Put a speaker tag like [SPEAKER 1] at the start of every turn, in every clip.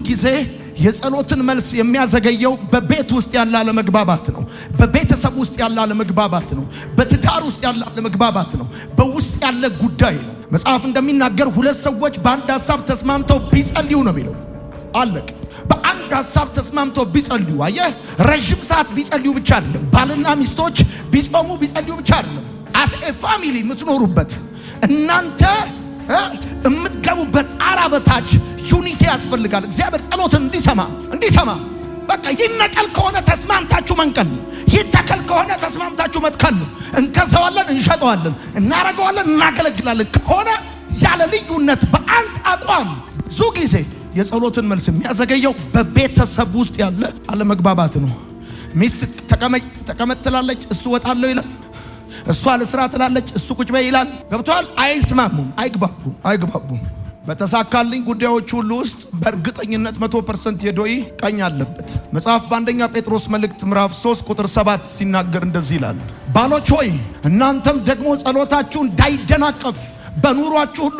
[SPEAKER 1] ጊዜ የጸሎትን መልስ የሚያዘገየው በቤት ውስጥ ያለ አለመግባባት ነው። በቤተሰብ ውስጥ ያለ አለመግባባት ነው። በትዳር ውስጥ ያለ አለመግባባት ነው። በውስጥ ያለ ጉዳይ ነው። መጽሐፍ እንደሚናገር ሁለት ሰዎች በአንድ ሐሳብ ተስማምተው ቢጸልዩ ነው የሚለው። አለቀ። በአንድ ሐሳብ ተስማምተው ቢጸልዩ። አየህ፣ ረጅም ሰዓት ቢጸልዩ ብቻ አይደለም። ባልና ሚስቶች ቢጾሙ ቢጸልዩ ብቻ አይደለም። አስ ኤ ፋሚሊ የምትኖሩበት እናንተ የምትገቡበት ጣራ በታች ዩኒቲ ያስፈልጋል። እግዚአብሔር ጸሎትን እንዲሰማ በቃ ይነቀል ከሆነ ተስማምታችሁ መንቀል፣ ይተከል ከሆነ ተስማምታችሁ መትከል። እንከሰዋለን፣ እንሸጠዋለን፣ እናረገዋለን፣ እናገለግላለን ከሆነ ያለ ልዩነት በአንድ አቋም ብዙ ጊዜ የጸሎትን መልስ የሚያዘገየው በቤተሰብ ውስጥ ያለ አለመግባባት ነው። ሚስት ተቀመጥ ትላለች፣ እሱ ወጣለሁ ይላል። እሷ ለስራ ትላለች፣ እሱ ቁጭ በይ ይላል። ገብቷል? አይስማሙም፣ አይግባቡም። በተሳካልኝ ጉዳዮች ሁሉ ውስጥ በእርግጠኝነት 100% የዶይ ቀኝ አለበት። መጽሐፍ በአንደኛ ጴጥሮስ መልእክት ምዕራፍ 3 ቁጥር 7 ሲናገር እንደዚህ ይላል፣ ባሎች ሆይ እናንተም ደግሞ ጸሎታችሁ እንዳይደናቀፍ በኑሯችሁ ሁሉ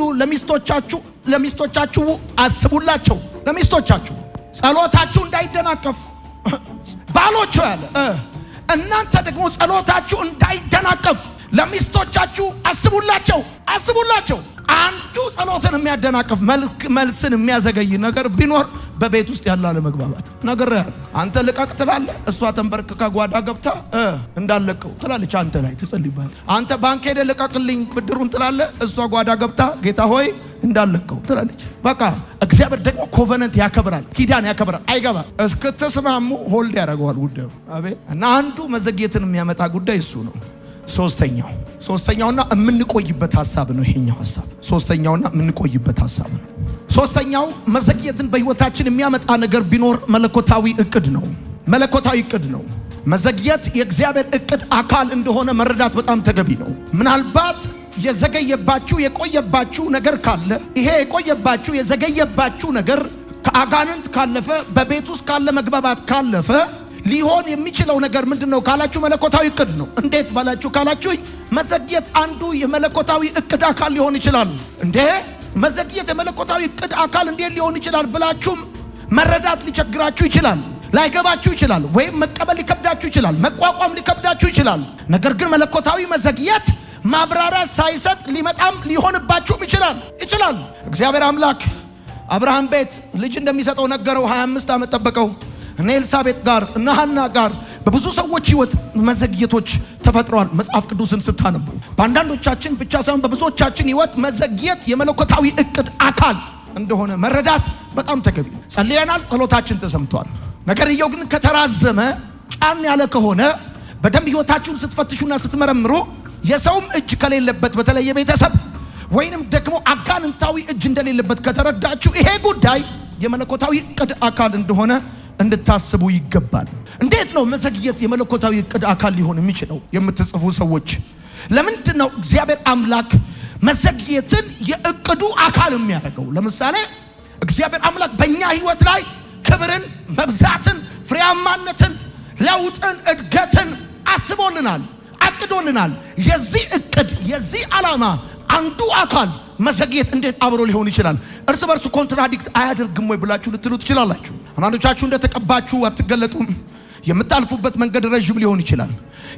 [SPEAKER 1] ለሚስቶቻችሁ አስቡላቸው። ለሚስቶቻችሁ ጸሎታችሁ እንዳይደናቀፍ ባሎች ያለ እናንተ ደግሞ ጸሎታችሁ እንዳይደናቀፍ ለሚስቶቻችሁ አስቡላቸው። አንዱ ጸሎትን የሚያደናቀፍ መልስን የሚያዘገይ ነገር ቢኖር በቤት ውስጥ ያለ አለመግባባት ነገር ያለ። አንተ ልቀቅ ትላለህ፣ እሷ ተንበርክካ ጓዳ ገብታ እንዳለቀው ትላለች። አንተ ላይ ትጸልይባል። አንተ ባንክ ሄደ ልቀቅልኝ ብድሩን ትላለህ፣ እሷ ጓዳ ገብታ ጌታ ሆይ እንዳለቀው ትላለች። በቃ እግዚአብሔር ደግሞ ኮቨነንት ያከብራል፣ ኪዳን ያከብራል። አይገባ እስክትስማሙ ሆልድ ያደርገዋል ጉዳዩ። አቤት። እና አንዱ መዘግየትን የሚያመጣ ጉዳይ እሱ ነው። ሶስተኛውና የምንቆይበት ሐሳብ ነው ይሄኛው ሐሳብ። ሶስተኛውና የምንቆይበት ሐሳብ ነው። ሶስተኛው መዘግየትን በህይወታችን የሚያመጣ ነገር ቢኖር መለኮታዊ እቅድ ነው። መዘግየት የእግዚአብሔር እቅድ አካል እንደሆነ መረዳት በጣም ተገቢ ነው። ምናልባት የቆየባችሁ ነገር ካለ ይሄ የዘገየባችሁ ነገር ከአጋንንት ካለፈ በቤት ውስጥ ካለ መግባባት ካለፈ ሊሆን የሚችለው ነገር ምንድነው ካላችሁ መለኮታዊ እቅድ ነው። እንዴት ባላችሁ ካላችሁ መዘግየት አንዱ የመለኮታዊ እቅድ አካል ሊሆን ይችላል። መዘግየት የመለኮታዊ እቅድ አካል እንዴት ሊሆን ይችላል ብላችሁም መረዳት ሊቸግራችሁ ይችላል፣ ላይገባችሁ ይችላል፣ ወይም መቀበል ሊከብዳችሁ ይችላል፣ መቋቋም ሊከብዳችሁ ይችላል። ነገር ግን መለኮታዊ መዘግየት ማብራሪያ ሳይሰጥ ሊመጣም ሊሆንባችሁም ይችላል። እግዚአብሔር አምላክ አብርሃም ቤት ልጅ እንደሚሰጠው ነገረው። 25 ዓመት ጠበቀው። እነ ኤልሳቤጥ ጋር እነ ሐና ጋር በብዙ ሰዎች ህይወት መዘግየቶች ተፈጥረዋል። መጽሐፍ ቅዱስን ስታነቡ በአንዳንዶቻችን ብቻ ሳይሆን በብዙዎቻችን ህይወት መዘግየት የመለኮታዊ እቅድ አካል እንደሆነ መረዳት በጣም ተገቢ። ጸልየናል፣ ጸሎታችን ተሰምቷል። ነገርየው ግን ከተራዘመ ጫን ያለ ከሆነ በደንብ ህይወታችሁን ስትፈትሹና ስትመረምሩ የሰውም እጅ ከሌለበት በተለይ የቤተሰብ ወይንም ደግሞ አጋንንታዊ እጅ እንደሌለበት ከተረዳችሁ ይሄ ጉዳይ የመለኮታዊ እቅድ አካል እንደሆነ እንድታስቡ ይገባል። እንዴት ነው መዘግየት የመለኮታዊ እቅድ አካል ሊሆን የሚችለው የምትጽፉ ሰዎች? ለምንድን ነው እግዚአብሔር አምላክ መዘግየትን የእቅዱ አካል የሚያደርገው? ለምሳሌ እግዚአብሔር አምላክ በእኛ ህይወት ላይ ክብርን፣ መብዛትን፣ ፍሬያማነትን፣ ለውጥን፣ እድገትን አስቦልናል፣ አቅዶልናል። የዚህ እቅድ የዚህ ዓላማ አንዱ አካል መዘግየት እንዴት አብሮ ሊሆን ይችላል? እርስ በርሱ ኮንትራዲክት አያደርግም ወይ ብላችሁ ልትሉ ትችላላችሁ። አንዳንዶቻችሁ እንደተቀባችሁ አትገለጡም። የምታልፉበት መንገድ ረጅም ሊሆን ይችላል።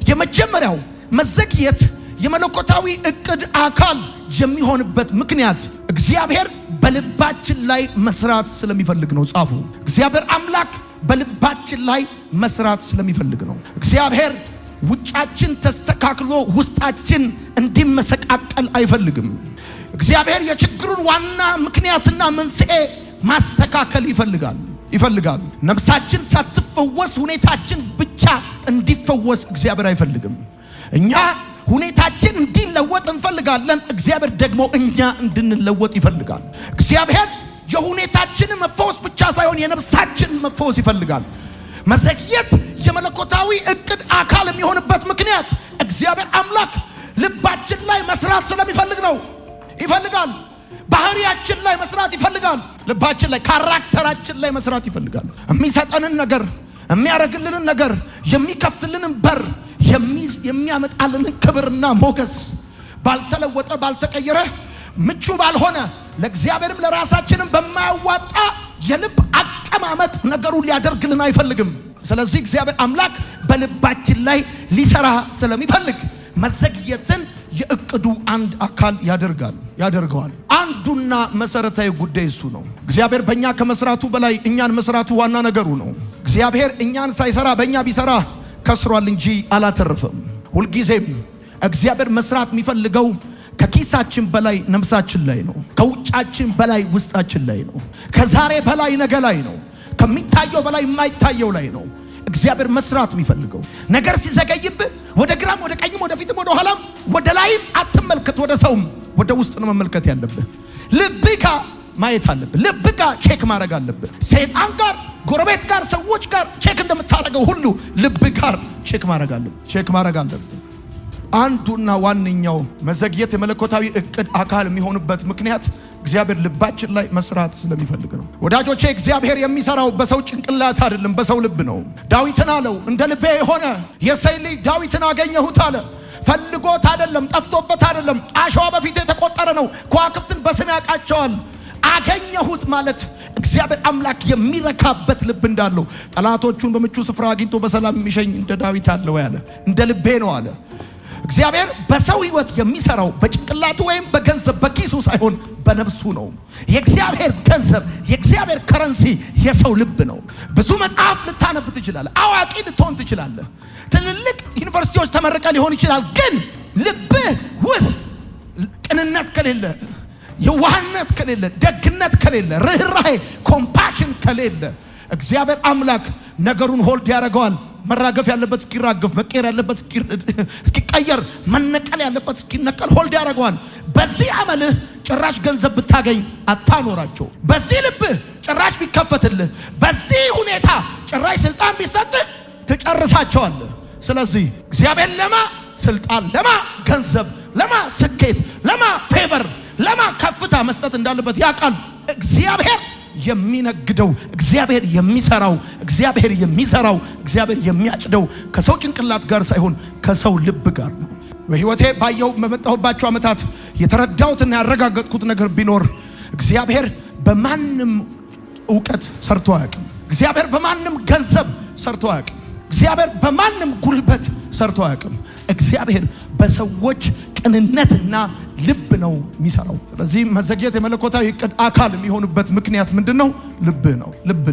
[SPEAKER 1] የመጀመሪያው መዘግየት የመለኮታዊ እቅድ አካል የሚሆንበት ምክንያት እግዚአብሔር በልባችን ላይ መስራት ስለሚፈልግ ነው። ጻፉ። እግዚአብሔር አምላክ በልባችን ላይ መስራት ስለሚፈልግ ነው። እግዚአብሔር ውጫችን ተስተካክሎ ውስጣችን እንዲመሰቃቀል አይፈልግም። እግዚአብሔር የችግሩን ዋና ምክንያትና መንስኤ ማስተካከል ይፈልጋል። ነፍሳችን ሳትፈወስ ሁኔታችን ብቻ እንዲፈወስ እግዚአብሔር አይፈልግም። እኛ ሁኔታችን እንዲለወጥ እንፈልጋለን። እግዚአብሔር ደግሞ እኛ እንድንለወጥ ይፈልጋል። እግዚአብሔር የሁኔታችን መፈወስ ብቻ ሳይሆን የነፍሳችን መፈወስ ይፈልጋል። መዘግየት የመለኮታዊ እቅድ አካል የሚሆንበት ምክንያት እግዚአብሔር አምላክ ልባችን ላይ መስራት ስለሚፈልግ ነው። ይፈልጋል። ባህሪያችን ላይ መስራት ይፈልጋል። ልባችን ላይ ካራክተራችን ላይ መስራት ይፈልጋል። የሚሰጠንን ነገር፣ የሚያረግልንን ነገር፣ የሚከፍትልንን በር፣ የሚያመጣልንን ክብርና ሞገስ ባልተለወጠ ባልተቀየረ ምቹ ባልሆነ ለእግዚአብሔርም ለራሳችንም በማያዋጣ የልብ ዓመት ነገሩን ሊያደርግልን አይፈልግም። ስለዚህ እግዚአብሔር አምላክ በልባችን ላይ ሊሰራ ስለሚፈልግ መዘግየትን የእቅዱ አንድ አካል ያደርገዋል። አንዱና መሰረታዊ ጉዳይ እሱ ነው። እግዚአብሔር በእኛ ከመስራቱ በላይ እኛን መስራቱ ዋና ነገሩ ነው። እግዚአብሔር እኛን ሳይሰራ በእኛ ቢሰራ ከስሯል እንጂ አላተረፈም። ሁልጊዜም እግዚአብሔር መስራት የሚፈልገው ከኪሳችን በላይ ነፍሳችን ላይ ነው። ከውጫችን በላይ ውስጣችን ላይ ነው። ከዛሬ በላይ ነገ ላይ ነው። ከሚታየው በላይ የማይታየው ላይ ነው እግዚአብሔር መስራት የሚፈልገው። ነገር ሲዘገይብህ ወደ ግራም ወደ ቀኝም ወደ ፊትም ወደ ኋላም ወደ ላይም አትመልከት፣ ወደ ሰውም ወደ ውስጥ ነው መመልከት ያለብህ። ልብህ ጋር ማየት አለብህ። ልብህ ጋር ቼክ ማድረግ አለብህ። ሰይጣን ጋር፣ ጎረቤት ጋር፣ ሰዎች ጋር ቼክ እንደምታደርገው ሁሉ ልብህ ጋር ቼክ ማድረግ አለብህ። አንዱና ዋነኛው መዘግየት የመለኮታዊ እቅድ አካል የሚሆንበት ምክንያት እግዚአብሔር ልባችን ላይ መስራት ስለሚፈልግ ነው። ወዳጆቼ እግዚአብሔር የሚሰራው በሰው ጭንቅላት አይደለም፣ በሰው ልብ ነው። ዳዊትን አለው እንደ ልቤ የሆነ የእሴይ ልጅ ዳዊትን አገኘሁት አለ። ፈልጎት አይደለም፣ ጠፍቶበት አይደለም። አሸዋ በፊቱ የተቆጠረ ነው። ከዋክብትን በስም ያውቃቸዋል። አገኘሁት ማለት እግዚአብሔር አምላክ የሚረካበት ልብ እንዳለው፣ ጠላቶቹን በምቹ ስፍራ አግኝቶ በሰላም የሚሸኝ እንደ ዳዊት አለው ያለ እንደ ልቤ ነው አለ። እግዚአብሔር በሰው ሕይወት የሚሰራው በጭንቅላቱ ወይም በገንዘብ በኪሱ ሳይሆን በነፍሱ ነው። የእግዚአብሔር ገንዘብ የእግዚአብሔር ከረንሲ የሰው ልብ ነው። ብዙ መጽሐፍ ልታነብ ትችላለህ። አዋቂ ልትሆን ትችላለህ። ትልልቅ ዩኒቨርሲቲዎች ተመርቀ ሊሆን ይችላል። ግን ልብህ ውስጥ ቅንነት ከሌለ፣ የዋህነት ከሌለ፣ ደግነት ከሌለ፣ ርህራሄ ኮምፓሽን ከሌለ እግዚአብሔር አምላክ ነገሩን ሆልድ ያደርገዋል። መራገፍ ያለበት እስኪራገፍ፣ መቀየር ያለበት እስኪቀየር፣ መነቀል ያለበት እስኪነቀል ሆልድ ያደርገዋል። በዚህ አመልህ ጭራሽ ገንዘብ ብታገኝ አታኖራቸው። በዚህ ልብህ ጭራሽ ቢከፈትልህ፣ በዚህ ሁኔታ ጭራሽ ስልጣን ቢሰጥህ ትጨርሳቸዋለህ። ስለዚህ እግዚአብሔር ለማ ስልጣን፣ ለማ ገንዘብ፣ ለማ ስኬት፣ ለማ ፌቨር፣ ለማ ከፍታ መስጠት እንዳለበት ያውቃል። እግዚአብሔር የሚነግደው፣ እግዚአብሔር የሚሰራው፣ እግዚአብሔር የሚያጭደው ከሰው ጭንቅላት ጋር ሳይሆን ከሰው ልብ ጋር ነው። በህይወቴ በመጣሁባቸው ዓመታት የተረዳሁትና ያረጋገጥኩት ነገር ቢኖር እግዚአብሔር በማንም ዕውቀት ሰርቶ አያውቅም። እግዚአብሔር በማንም ገንዘብ ሰርቶ አያውቅም። እግዚአብሔር በማንም ጉልበት ሰርቶ አያውቅም። እግዚአብሔር በሰዎች ቅንነትና ልብ ነው የሚሰራው። ስለዚህ መዘግየት የመለኮታዊ እቅድ አካል የሚሆንበት ምክንያት ምንድነው? ልብ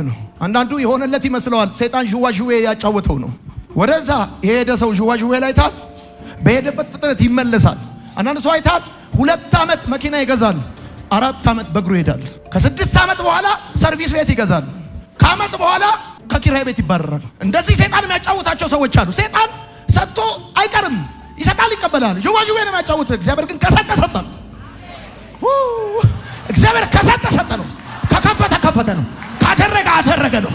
[SPEAKER 1] ነው። አንዳንዱ የሆነለት ይመስለዋል። ሰይጣን ዥዋዥዌ ያጫወተው ነው። ወደዛ የሄደ ሰው ዥዋዥዌ ላይ ታል በሄደበት ፍጥነት ይመለሳል። አንዳንድ ሰው አይታል 2 ዓመት መኪና ይገዛል፣ 4 ዓመት በእግሩ ይሄዳል። ከ6 ዓመት በኋላ ሰርቪስ ቤት ይገዛል። ከዓመት በኋላ ከኪራይ ቤት ይባረራል። እንደዚህ ሰይጣን የሚያጫውታቸው ሰዎች አሉ። ሰይጣን ሰጥቶ አይቀርም፣ ይሰጣል፣ ይቀበላል። ዥዋዥዌ ነው የሚያጫውት። እግዚአብሔር ግን ከሰጠ ሰጠ ነው። እግዚአብሔር ከሰጠ ሰጠ ነው። ከከፈተ ነው። ካደረገ አደረገ ነው።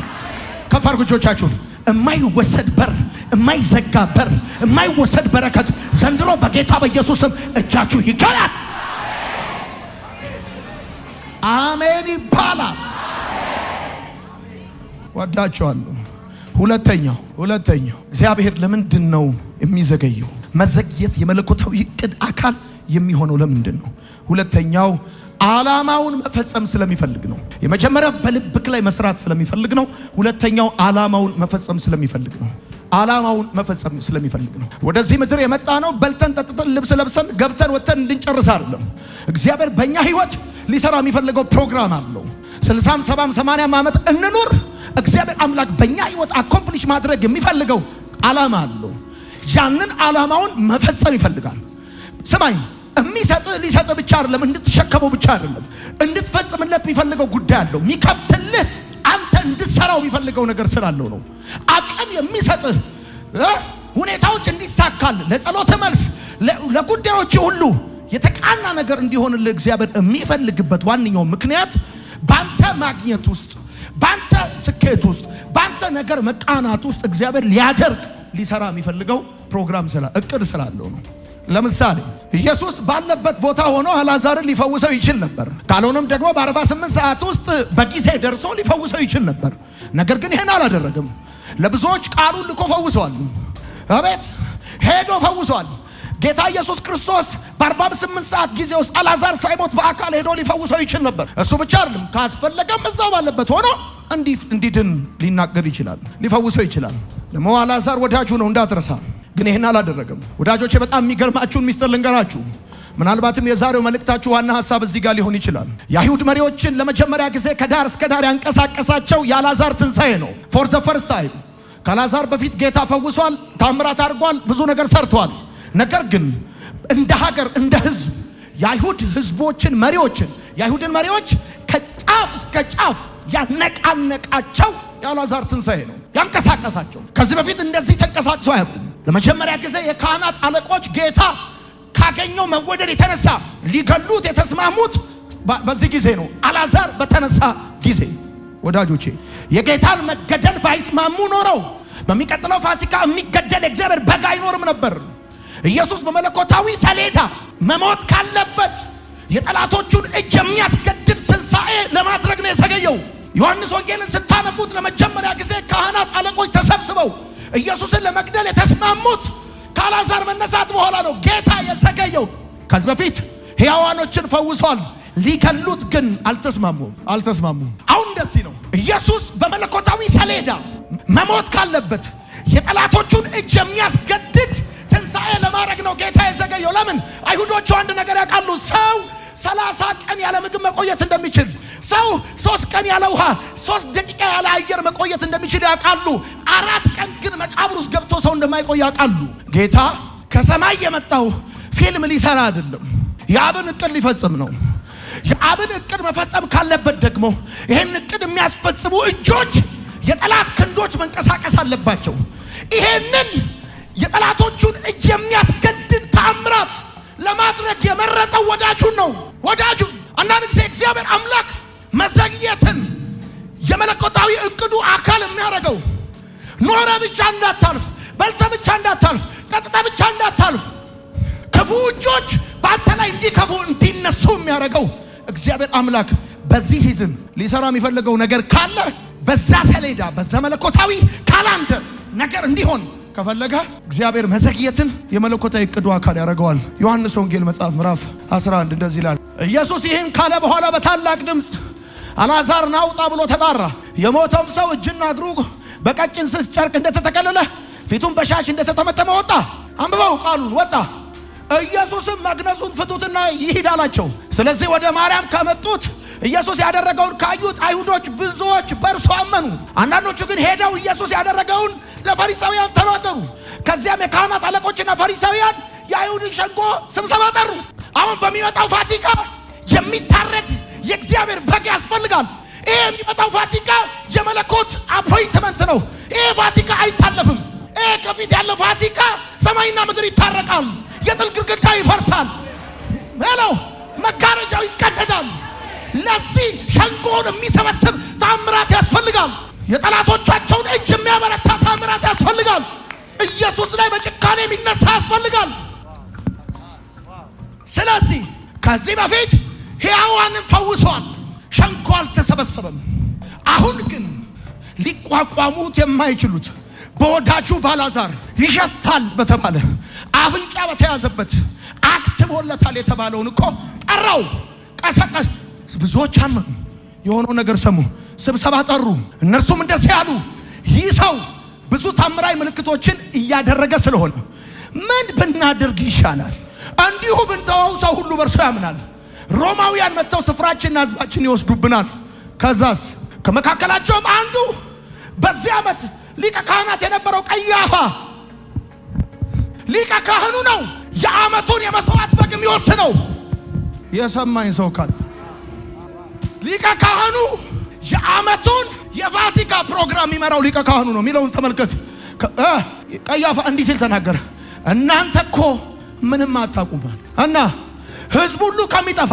[SPEAKER 1] ከፍ አድርጉ እጆቻችሁን። የማይወሰድ በር፣ የማይዘጋ በር፣ የማይወሰድ በረከት ዘንድሮ በጌታ በኢየሱስም እጃችሁ ይገባል። አሜን ይባላል። ወዳቸዋለሁ። ሁለተኛው እግዚአብሔር ለምንድን ነው የሚዘገየው? መዘግየት የመለኮታዊ እቅድ አካል የሚሆነው ለምንድን ነው? ሁለተኛው ዓላማውን መፈጸም ስለሚፈልግ ነው። የመጀመሪያው በልብክ ላይ መስራት ስለሚፈልግ ነው። ሁለተኛው ዓላማውን መፈጸም ስለሚፈልግ ነው። ወደዚህ ምድር የመጣ ነው በልተን ጠጥተን ልብስ ለብሰን ገብተን ወጥተን እንድንጨርስ አይደለም። እግዚአብሔር በእኛ ህይወት ሊሰራ የሚፈልገው ፕሮግራም አለው። 60፣ 70፣ 80 ዓመት እንኑር። እግዚአብሔር አምላክ በእኛ ህይወት አኮምፕሊሽ ማድረግ የሚፈልገው ዓላማ አለው። ያንን ዓላማውን መፈጸም ይፈልጋል። ስማኝ፣ ሊሰጥህ ብቻ አይደለም፣ እንድትሸከመው ብቻ አይደለም፣ እንድትፈጽምለት የሚፈልገው ጉዳይ አለው። የሚከፍትልህ አንተ እንድትሰራው የሚፈልገው ነገር ስላለው ነው። አቅም የሚሰጥህ ሁኔታዎች እንዲሳካል፣ ለጸሎት መልስ፣ ለጉዳዮች ሁሉ የተቃና ነገር እንዲሆንልህ እግዚአብሔር የሚፈልግበት ዋነኛው ምክንያት ባንተ ማግኘት ውስጥ፣ ባንተ ስኬት ውስጥ፣ ባንተ ነገር መቃናት ውስጥ እግዚአብሔር ሊሰራ የሚፈልገው ፕሮግራም እቅድ ስላለው ነው። ለምሳሌ ኢየሱስ ባለበት ቦታ ሆኖ አልዓዛርን ሊፈውሰው ይችል ነበር። ካልሆነም ደግሞ በ48 ሰዓት ውስጥ በጊዜ ደርሶ ሊፈውሰው ይችል ነበር። ነገር ግን ይሄን አላደረገም። ለብዙዎች ቃሉን ልኮ ፈውሰዋል። አቤት ሄዶ ፈውሰዋል። ጌታ ኢየሱስ ክርስቶስ በ48 ሰዓት ጊዜ ውስጥ አልዓዛር ሳይሞት በአካል ሄዶ ሊፈውሰው ይችል ነበር። እሱ ብቻ አይደለም፣ ካስፈለገም እዛው ባለበት ሆኖ እንዲድን ሊናገር ይችላል፣ ሊፈውሰው ይችላል። ደግሞ አልዓዛር ወዳጁ ነው እንዳትረሳ። ግን ይሄን አላደረገም። ወዳጆቼ በጣም የሚገርማችሁን ሚስጥር ልንገራችሁ። ምናልባትም የዛሬው መልእክታችሁ ዋና ሐሳብ እዚህ ጋር ሊሆን ይችላል። የአይሁድ መሪዎችን ለመጀመሪያ ጊዜ ከዳር እስከ ዳር ያንቀሳቀሳቸው የአልዓዛር ትንሣኤ ነው። ፎር ዘ ፈርስት ታይም ከአልዓዛር በፊት ጌታ ፈውሷል፣ ታምራት አድርጓል፣ ብዙ ነገር ሰርቷል። ነገር ግን እንደ ሀገር እንደ ህዝብ የአይሁድ ህዝቦችን መሪዎችን የአይሁድን መሪዎች ከጫፍ እስከ ጫፍ ያነቃነቃቸው የአልዓዛር ትንሣኤ ነው ያንቀሳቀሳቸው። ከዚህ በፊት እንደዚህ ተንቀሳቅሰው አያውቁም። ለመጀመሪያ ጊዜ የካህናት አለቆች ጌታ ካገኘው መወደድ የተነሳ ሊገሉት የተስማሙት በዚህ ጊዜ ነው፣ አልዓዛር በተነሳ ጊዜ። ወዳጆቼ የጌታን መገደል ባይስማሙ ኖረው በሚቀጥለው ፋሲካ የሚገደል እግዚአብሔር በግ አይኖርም ነበር። ኢየሱስ በመለኮታዊ ሰሌዳ መሞት ካለበት የጠላቶቹን እጅ የሚያስገድል ትንሣኤ ለማድረግ ነው የዘገየው። ዮሐንስ ወንጌልን ስታነቡት ለመጀመሪያ ጊዜ ካህናት አለቆች ተሰብስበው ኢየሱስን ለመግደል የተስማሙት ከአልዓዛር መነሳት በኋላ ነው ጌታ የዘገየው። ከዚህ በፊት ሕያዋኖችን ፈውሷል፣ ሊገሉት ግን አልተስማሙም። አሁን እንደዚህ ነው። ኢየሱስ በመለኮታዊ ሰሌዳ መሞት ካለበት የጠላቶቹን እጅ የሚያስገድድ ትንሣኤ ለማድረግ ነው ጌታ የዘገየው። ለምን? አይሁዶቹ አንድ ነገር ያውቃሉ። ሰው 30 ቀን ያለ ምግብ መቆየት እንደሚችል፣ ሰው 3 ቀን ያለ ውሃ 3 ደቂቃ ያለ አየር መቆየት እንደሚችል ያውቃሉ። 4 ቀን ግን መቃብር ውስጥ ገብቶ ሰው እንደማይቆይ ያውቃሉ። ጌታ ከሰማይ የመጣው ፊልም ሊሰራ አይደለም፣ የአብን እቅድ ሊፈጽም ነው። የአብን እቅድ መፈጸም ካለበት ደግሞ ይሄን እቅድ የሚያስፈጽሙ እጆች፣ የጠላት ክንዶች መንቀሳቀስ አለባቸው። ይሄንን የጠላቶቹን እጅ የሚያስገድድ ተአምራት ለማድረግ የመረጠው ወዳጁን ነው። ወዳጁን አንዳንድ ጊዜ እግዚአብሔር አምላክ መዘግየትን የመለኮታዊ እቅዱ አካል የሚያደርገው ኖረ ብቻ እንዳታልፍ፣ በልተ ብቻ እንዳታልፍ፣ ጠጥተ ብቻ እንዳታልፍ፣ ክፉ እጆች በአንተ ላይ እንዲከፉ እንዲነሱ የሚያደርገው እግዚአብሔር አምላክ በዚህ ሲዝን ሊሰራ የሚፈልገው ነገር ካለ በዛ ሰሌዳ በዛ መለኮታዊ ካላንደር ነገር እንዲሆን ከፈለገ እግዚአብሔር መዘግየትን የመለኮታዊ እቅዱ አካል ያደርገዋል። ዮሐንስ ወንጌል መጽሐፍ ምዕራፍ 11 እንደዚህ ይላል። ኢየሱስ ይህን ካለ በኋላ በታላቅ ድምፅ አልዓዛር ና ውጣ ብሎ ተጣራ። የሞተውም ሰው እጅና እግሩ በቀጭን ስስ ጨርቅ እንደተጠቀለለ ፊቱን በሻሽ እንደተጠመጠመ ወጣ። አንብበው ቃሉን ወጣ። ኢየሱስም መግነዙን ፍቱትና ይሂድ አላቸው። ስለዚህ ወደ ማርያም ከመጡት ኢየሱስ ያደረገውን ካዩት አይሁዶች ብዙዎች በእርሱ አመኑ። አንዳንዶቹ ግን ሄደው ኢየሱስ ያደረገውን ለፈሪሳውያን ተናገሩ። ከዚያም የካህናት አለቆችና ፈሪሳውያን የአይሁድን ሸንጎ ስብሰባ ጠሩ። አሁን በሚመጣው ፋሲካ የሚታረድ የእግዚአብሔር በግ ያስፈልጋል። ይሄ የሚመጣው ፋሲካ የመለኮት አፖይንትመንት ነው። ይሄ ፋሲካ አይታለፍም። ይሄ ከፊት ያለው ፋሲካ ሰማይና ምድር ይታረቃል። የጥል ግድግዳ ይፈርሳል። መጋረጃው ይቀደዳል። ለዚህ ሸንጎን የሚሰበስብ ታምራት ያስፈልጋል። የጠላቶቻቸውን እጅ የሚያበረታ ታምራት ያስፈልጋል። ኢየሱስ ላይ በጭካኔ የሚነሳ ያስፈልጋል። ስለዚህ ከዚህ በፊት ሕያዋንን ፈውሷል፣ ሸንጎ አልተሰበሰበም። አሁን ግን ሊቋቋሙት የማይችሉት በወዳጁ በአልዓዛር ይሸታል በተባለ አፍንጫ በተያዘበት አክትቦለታል የተባለውን እኮ ጠራው፣ ቀሰቀስ። ብዙዎች አመኑ፣ የሆነው ነገር ሰሙ፣ ስብሰባ ጠሩ። እነርሱም እንደዚህ ያሉ፣ ይህ ሰው ብዙ ታምራዊ ምልክቶችን እያደረገ ስለሆነ ምን ብናደርግ ይሻላል? እንዲሁ ብንተወው ሰው ሁሉ በእርሱ ያምናል። ሮማውያን መጥተው ስፍራችንና ሕዝባችን ይወስዱብናል። ከዛስ ከመካከላቸውም አንዱ በዚህ ዓመት ሊቀ ካህናት የነበረው ቀያፋ ሊቀ ካህኑ ነው። የዓመቱን የመስዋዕት በግ የሚወስነው የሰማኝ ሰው ካለ ሊቀ ካህኑ የዓመቱን የፋሲካ ፕሮግራም የሚመራው ሊቀ ካህኑ ነው የሚለውን ተመልከት። ቀያፋ እንዲህ ሲል ተናገረ፣ እናንተ እኮ ምንም አታውቁም እና ሕዝቡ ሁሉ ከሚጠፋ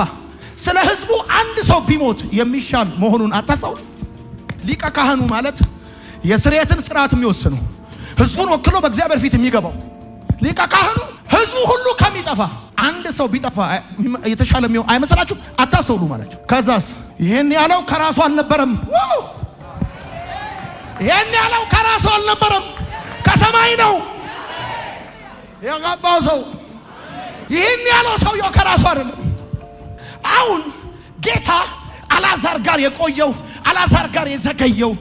[SPEAKER 1] ስለ ሕዝቡ አንድ ሰው ቢሞት የሚሻል መሆኑን አታስተውሉ? ሊቀ ካህኑ ማለት የስርየትን ስርዓት የሚወስነው ሕዝቡን ወክሎ በእግዚአብሔር ፊት የሚገባው ሊቀ ካህኑ ሕዝቡ ሁሉ ከሚጠፋ አንድ ሰው ቢጠፋ የተሻለ የሚሆን አይመስላችሁ? አታስተውሉ ማለት። ከዛስ ይሄን ያለው ከራሱ አልነበረም። ይሄን ያለው ከራሱ አልነበረም፣ ከሰማይ ነው የገባው ሰው። ይህን ያለው ሰውየው ከራሱ አይደለም። አሁን ጌታ አልዓዛር ጋር የቆየው አልዓዛር ጋር የዘገየው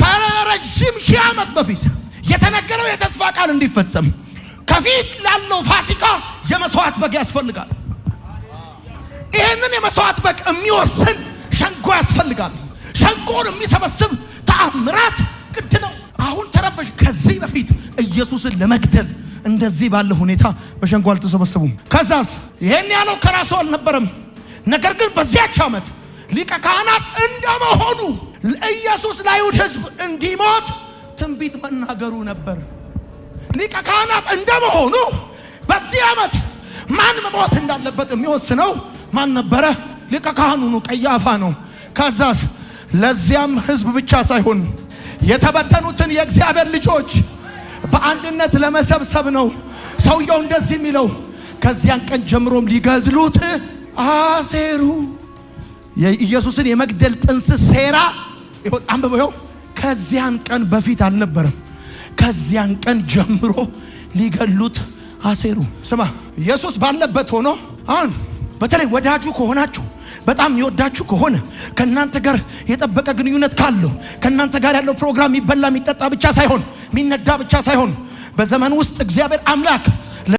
[SPEAKER 1] ከረጅም ሺህ ዓመት በፊት የተነገረው የተስፋ ቃል እንዲፈጸም ከፊት ላለው ፋሲካ የመስዋዕት በግ ያስፈልጋል። ይህንን የመስዋዕት በግ የሚወስን ሸንጎ ያስፈልጋል። ሸንጎን የሚሰበስብ ተአምራት ግድ ነው። አሁን ተረበሽ። ከዚህ በፊት ኢየሱስን ለመግደል እንደዚህ ባለ ሁኔታ በሸንጎ አልተሰበሰቡም። ከዛስ ይሄን ያለው ከራሱ አልነበረም። ነገር ግን በዚያች ዓመት ሊቀ ካህናት እንደመሆኑ ኢየሱስ ለአይሁድ ሕዝብ እንዲሞት ትንቢት መናገሩ ነበር። ሊቀ ካህናት እንደመሆኑ በዚህ ዓመት ማን መሞት እንዳለበት የሚወስነው ማን ነበረ? ሊቀ ካህኑ ነው፣ ቀያፋ ነው። ከዛስ ለዚያም ሕዝብ ብቻ ሳይሆን የተበተኑትን የእግዚአብሔር ልጆች በአንድነት ለመሰብሰብ ነው። ሰውየው እንደዚህ የሚለው ከዚያን ቀን ጀምሮም ሊገድሉት አሴሩ። የኢየሱስን የመግደል ጥንስስ ሴራ ይሁን አንብበው። ከዚያን ቀን በፊት አልነበረም። ከዚያን ቀን ጀምሮ ሊገድሉት አሴሩ። ስማ፣ ኢየሱስ ባለበት ሆኖ አሁን በተለይ ወዳጁ ከሆናችሁ በጣም ይወዳችሁ ከሆነ ከናንተ ጋር የጠበቀ ግንኙነት ካለው ከናንተ ጋር ያለው ፕሮግራም የሚበላ የሚጠጣ ብቻ ሳይሆን የሚነዳ ብቻ ሳይሆን በዘመን ውስጥ እግዚአብሔር አምላክ